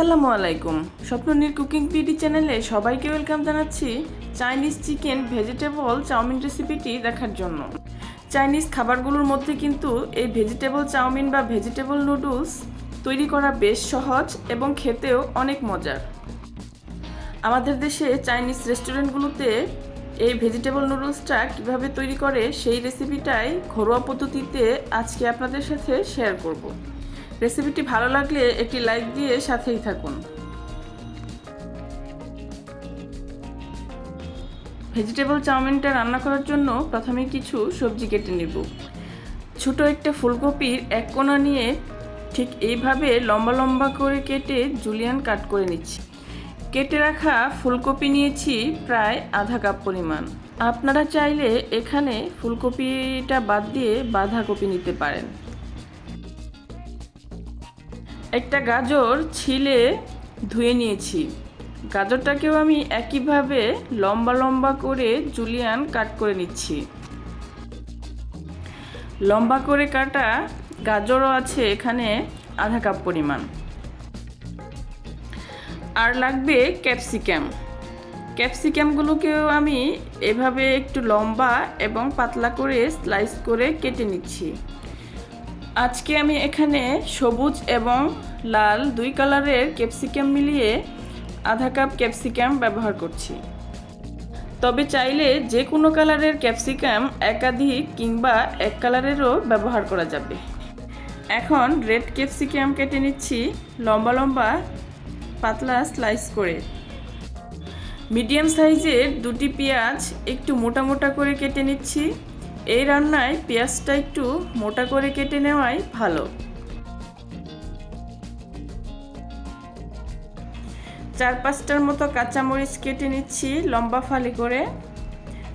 আসসালামু আলাইকুম। Swapnanir cooking PD চ্যানেলে সবাইকে ওয়েলকাম জানাচ্ছি চাইনিজ চিকেন ভেজিটেবল চাউমিন রেসিপিটি দেখার জন্য। চাইনিজ খাবারগুলোর মধ্যে কিন্তু এই ভেজিটেবল চাউমিন বা ভেজিটেবল নুডলস তৈরি করা বেশ সহজ এবং খেতেও অনেক মজার। আমাদের দেশে চাইনিজ রেস্টুরেন্টগুলোতে এই ভেজিটেবল নুডলসটা কীভাবে তৈরি করে সেই রেসিপিটাই ঘরোয়া পদ্ধতিতে আজকে আপনাদের সাথে শেয়ার করব। রেসিপিটি ভালো লাগলে একটি লাইক দিয়ে সাথেই থাকুন। ভেজিটেবল চাউমিনটা রান্না করার জন্য প্রথমে কিছু সবজি কেটে নেব। ছোট একটা ফুলকপির এক কোণা নিয়ে ঠিক এইভাবে লম্বা লম্বা করে কেটে জুলিয়ান কাট করে নিচ্ছি। কেটে রাখা ফুলকপি নিয়েছি প্রায় আধা কাপ পরিমাণ। আপনারা চাইলে এখানে ফুলকপিটা বাদ দিয়ে বাঁধাকপি নিতে পারেন। একটা গাজর ছিলে ধুয়ে নিয়েছি। গাজরটাকেও আমি একইভাবে লম্বা লম্বা করে জুলিয়ান কাট করে নিচ্ছি। লম্বা করে কাটা গাজরও আছে এখানে আধা কাপ পরিমাণ। আর লাগবে ক্যাপসিকাম। ক্যাপসিকামগুলোকেও আমি এভাবে একটু লম্বা এবং পাতলা করে স্লাইস করে কেটে নিচ্ছি। আজকে আমি এখানে সবুজ এবং লাল দুই কালারের ক্যাপসিকাম মিলিয়ে আধা কাপ ক্যাপসিকাম ব্যবহার করছি। তবে চাইলে যে কোনো কালারের ক্যাপসিকাম একাধিক কিংবা এক কালারেরও ব্যবহার করা যাবে। এখন রেড ক্যাপসিকাম কেটে নিচ্ছি লম্বা লম্বা পাতলা স্লাইস করে। মিডিয়াম সাইজের দুটি পেঁয়াজ একটু মোটা মোটা করে কেটে নিচ্ছি। এই রান্নায় পেঁয়াজটা একটু মোটা করে কেটে নেওয়াই ভালো। 4-5টার মতো কাঁচামরিচ কেটে নিচ্ছি লম্বা ফালি করে।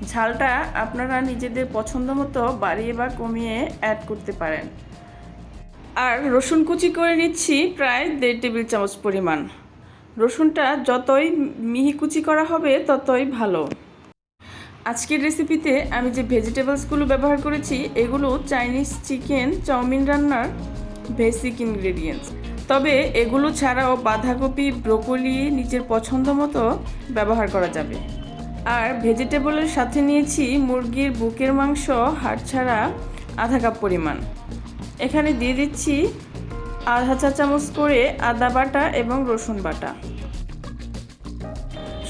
ঝালটা আপনারা নিজেদের পছন্দ মতো বাড়িয়ে বা কমিয়ে অ্যাড করতে পারেন। আর রসুন কুচি করে নিচ্ছি প্রায় 1.5 টেবিল চামচ পরিমাণ। রসুনটা যতই মিহি কুচি করা হবে ততই ভালো। আজকের রেসিপিতে আমি যে ভেজিটেবলসগুলো ব্যবহার করেছি এগুলো চাইনিজ চিকেন চাউমিন রান্নার বেসিক ইনগ্রেডিয়েন্টস। তবে এগুলো ছাড়াও বাঁধাকপি ব্রোকলি নিজের পছন্দ মতো ব্যবহার করা যাবে। আর ভেজিটেবলের সাথে নিয়েছি মুরগির বুকের মাংস হাড় ছাড়া আধা কাপ পরিমাণ। এখানে দিয়ে দিচ্ছি আধা চা চামচ করে আদা বাটা এবং রসুন বাটা।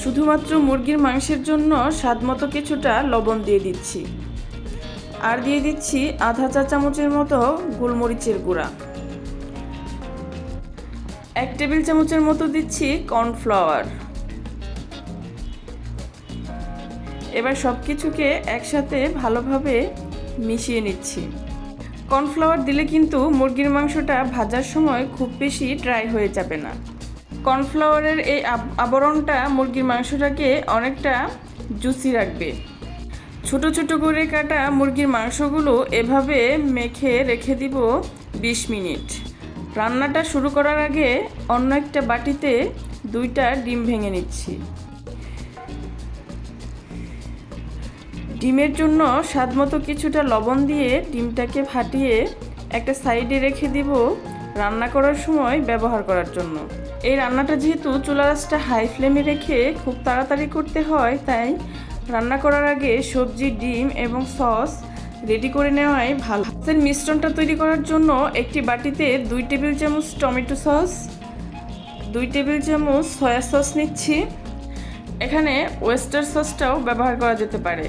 শুধুমাত্র মুরগির মাংসের জন্য স্বাদমতো কিছুটা লবণ দিয়ে দিচ্ছি। আর দিয়ে দিচ্ছি আধা চা চামচের মতো গোলমরিচের গুঁড়া। 1 টেবিল চামচের মতো দিচ্ছি কর্নফ্লাওয়ার। এবার সব কিছুকে একসাথে ভালোভাবে মিশিয়ে নিচ্ছি। কর্নফ্লাওয়ার দিলে কিন্তু মুরগির মাংসটা ভাজার সময় খুব বেশি ড্রাই হয়ে যাবে না। কর্নফ্লাওয়ারের এই আবরণটা মুরগির মাংসটাকে অনেকটা জুসি রাখবে। ছোট ছোট করে কাটা মুরগির মাংসগুলো এভাবে মেখে রেখে দিব 20 মিনিট। রান্নাটা শুরু করার আগে অন্য একটা বাটিতে 2টা ডিম ভেঙে নিচ্ছি। ডিমের জন্য স্বাদমতো কিছুটা লবণ দিয়ে ডিমটাকে ফাটিয়ে একটা সাইডে রেখে দিব রান্না করার সময় ব্যবহার করার জন্য। এই রান্নাটা যেহেতু চুলার আঁচটা হাই ফ্লেমে রেখে খুব তাড়াতাড়ি করতে হয়, তাই রান্না করার আগে সবজি ডিম এবং সস রেডি করে নেওয়াই ভালো। মিশ্রণটা তৈরি করার জন্য একটি বাটিতে 2 টেবিল চামচ টমেটো সস, 2 টেবিল চামচ সয়া সস নিচ্ছি। এখানে ওয়েস্টার সসটাও ব্যবহার করা যেতে পারে।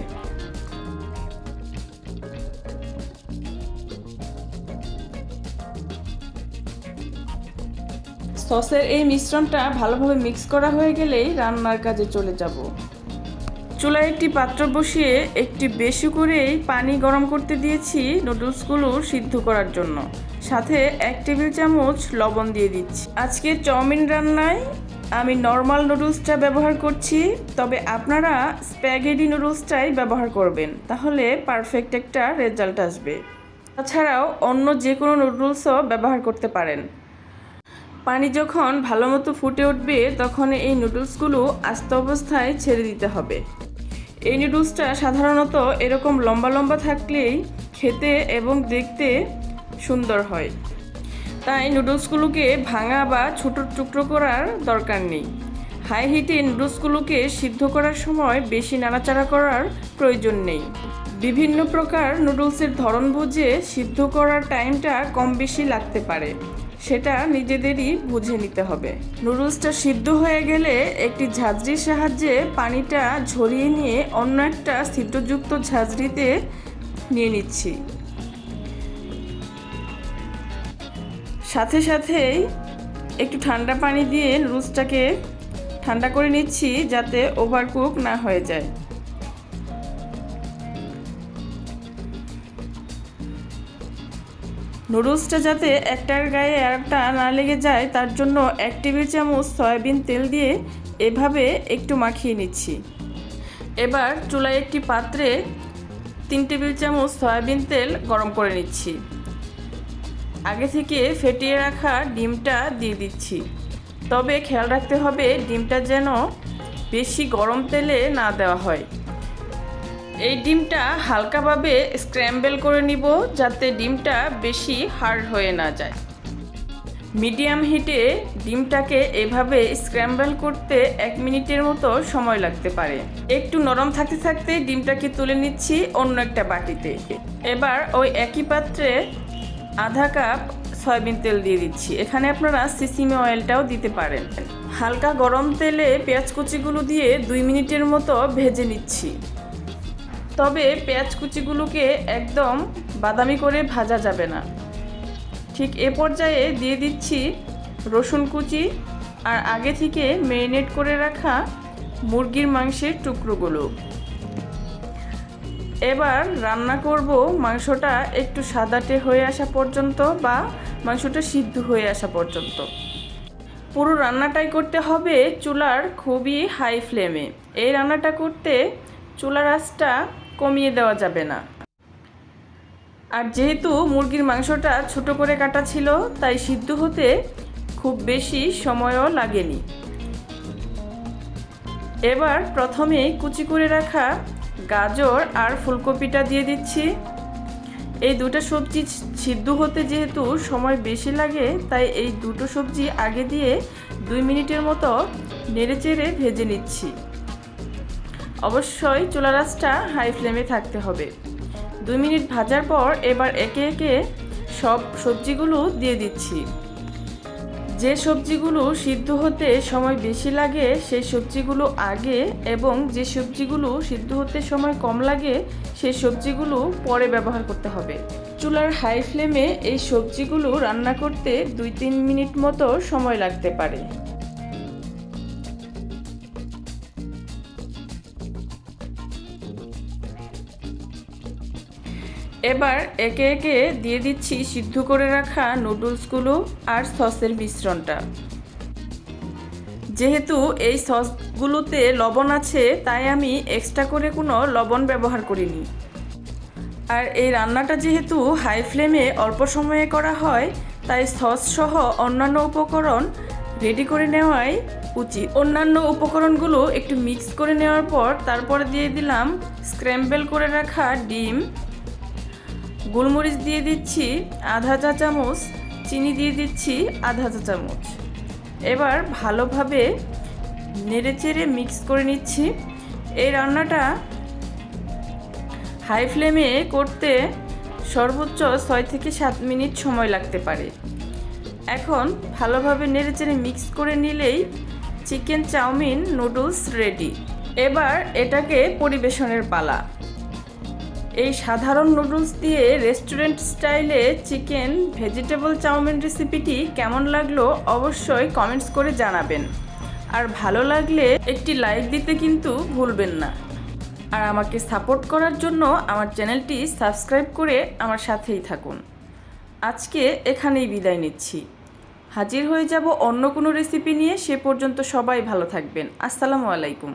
সসের এই মিশ্রণটা ভালোভাবে মিক্স করা হয়ে গেলেই রান্নার কাজে চলে যাব। চুলায় একটি পাত্র বসিয়ে একটু বেশি করেই পানি গরম করতে দিয়েছি নুডলসগুলো সিদ্ধ করার জন্য। সাথে 1 টেবিল চামচ লবণ দিয়ে দিচ্ছি। আজকে চাউমিন রান্নায় আমি নর্মাল নুডলসটা ব্যবহার করছি, তবে আপনারা স্প্যাগেটি নুডলসটাই ব্যবহার করবেন, তাহলে পারফেক্ট একটা রেজাল্ট আসবে। তাছাড়াও অন্য যে কোনো নুডলসও ব্যবহার করতে পারেন। পানি যখন ভালো মতো ফুটে উঠবে তখন এই নুডলসগুলো আস্ত অবস্থায় ছেড়ে দিতে হবে। এই নুডলসটা সাধারণত এরকম লম্বা লম্বা থাকলেই খেতে এবং দেখতে সুন্দর হয়। তাই নুডলসগুলোকে ভাঙা বা ছোট টুকরো করার দরকার নেই। হাই হিটে নুডলসগুলোকে সিদ্ধ করার সময় বেশি নাড়াচাড়া করার প্রয়োজন নেই। বিভিন্ন প্রকার নুডলসের ধরন বুঝে সিদ্ধ করার টাইমটা কম বেশি লাগতে পারে, সেটা নিজেদেরই বুঝে নিতে হবে। নুডলসটা সিদ্ধ হয়ে গেলে একটি ঝাঁঝরির সাহায্যে পানিটা ঝরিয়ে নিয়ে অন্য একটা ছিদ্রযুক্ত ঝাঁঝরিতে নিয়ে নিচ্ছি। সাথে সাথেই একটু ঠান্ডা পানি দিয়ে নুডলসটাকে ঠান্ডা করে নিচ্ছি যাতে ওভারকুক না হয়ে যায়। নুডলসটা যাতে একটার গায়ে আরেকটা না লেগে যায় তার জন্য 1 টেবিল চামচ সয়াবিন তেল দিয়ে এভাবে একটু মাখিয়ে নিচ্ছি। এবার চুলায় একটি পাত্রে 3 টেবিল চামচ সয়াবিন তেল গরম করে নিচ্ছি। আগে থেকে ফেটিয়ে রাখা ডিমটা দিয়ে দিচ্ছি, তবে খেয়াল রাখতে হবে ডিমটা যেন বেশি গরম তেলে না দেওয়া হয়। এই ডিমটা হালকাভাবে স্ক্র্যাম্বল করে নিব যাতে ডিমটা বেশি হার্ড হয়ে না যায়। মিডিয়াম হিটে ডিমটাকে এভাবে স্ক্র্যাম্বল করতে 1 মিনিটের মতো সময় লাগতে পারে। একটু নরম থাকতে থাকতে ডিমটাকে তুলে নিচ্ছি অন্য একটা বাটিতে। এবার ওই একই পাত্রে আধা কাপ সয়াবিন তেল দিয়ে দিচ্ছি। এখানে আপনারা সিসিমি অয়েলটাও দিতে পারেন। হালকা গরম তেলে পেঁয়াজ কুচিগুলো দিয়ে 2 মিনিটের মতো ভেজে নিচ্ছি। তবে পেঁয়াজ কুচিগুলোকে একদম বাদামি করে ভাজা যাবে না। ঠিক এ পর্যায়ে দিয়ে দিচ্ছি রসুন কুচি আর আগে থেকে ম্যারিনেট করে রাখা মুরগির মাংসের টুকরোগুলো। এবার রান্না করব মাংসটা একটু সাদাটে হয়ে আসা পর্যন্ত বা মাংসটা সিদ্ধ হয়ে আসা পর্যন্ত। পুরো রান্নাটাই করতে হবে চুলার খুবই হাই ফ্লেমে। এই রান্নাটা করতে চুলার আঁচটা কমিয়ে দেওয়া যাবে না। আর যেহেতু মুরগির মাংসটা ছোট করে কাটা ছিল তাই সিদ্ধ হতে খুব বেশি সময়ও লাগেনি। এবার প্রথমে কুচি করে রাখা গাজর আর ফুলকপিটা দিয়ে দিচ্ছি। এই দুটো সবজি সিদ্ধ হতে যেহেতু সময় বেশি লাগে তাই এই দুটো সবজি আগে দিয়ে 2 মিনিটের মতো নেড়েচেড়ে ভেজে নিচ্ছি। অবশ্যই চুলার আঁচটা হাই ফ্লেমে থাকতে হবে। 2 মিনিট ভাজার পর এবার একে একে সব সবজিগুলো দিয়ে দিচ্ছি। যে সবজিগুলো সিদ্ধ হতে সময় বেশি লাগে সেই সবজিগুলো আগে এবং যে সবজিগুলো সিদ্ধ হতে সময় কম লাগে সেই সবজিগুলো পরে ব্যবহার করতে হবে। চুলার হাই ফ্লেমে এই সবজিগুলো রান্না করতে 2-3 মিনিট মতো সময় লাগতে পারে। এবার একে একে দিয়ে দিচ্ছি সিদ্ধ করে রাখা নুডলসগুলো আর সসের মিশ্রণটা। যেহেতু এই সসগুলোতে লবণ আছে তাই আমি এক্সট্রা করে কোনো লবণ ব্যবহার করিনি। আর এই রান্নাটা যেহেতু হাই ফ্লেমে অল্প সময়ে করা হয় তাই সস সহ অন্যান্য উপকরণ রেডি করে নেওয়াই উচিত। অন্যান্য উপকরণগুলো একটু মিক্স করে নেওয়ার পর তারপরে দিয়ে দিলাম স্ক্র্যাম্বল করে রাখা ডিম, গোলমরিচ দিয়ে দিচ্ছি আধা চা চামচ, চিনি দিয়ে দিচ্ছি আধা চা চামচ। এবার ভালোভাবে নেড়েচেড়ে মিক্স করে নিচ্ছি। এই রান্নাটা হাই ফ্লেমে করতে সর্বোচ্চ 6 থেকে 7 মিনিট সময় লাগতে পারে। এখন ভালোভাবে নেড়েচেড়ে মিক্স করে নিলেই চিকেন চাউমিন নুডলস রেডি। এবার এটাকে পরিবেশনের পালা। এই সাধারণ নুডলস দিয়ে রেস্টুরেন্ট স্টাইলে চিকেন ভেজিটেবল চাউমিন রেসিপিটি কেমন লাগলো অবশ্যই কমেন্টস করে জানাবেন। আর ভালো লাগলে একটি লাইক দিতে কিন্তু ভুলবেন না। আর আমাকে সাপোর্ট করার জন্য আমার চ্যানেলটি সাবস্ক্রাইব করে আমার সাথেই থাকুন। আজকে এখানেই বিদায় নিচ্ছি। হাজির হয়ে যাব অন্য কোনো রেসিপি নিয়ে। সে পর্যন্ত সবাই ভালো থাকবেন। আসসালামু আলাইকুম।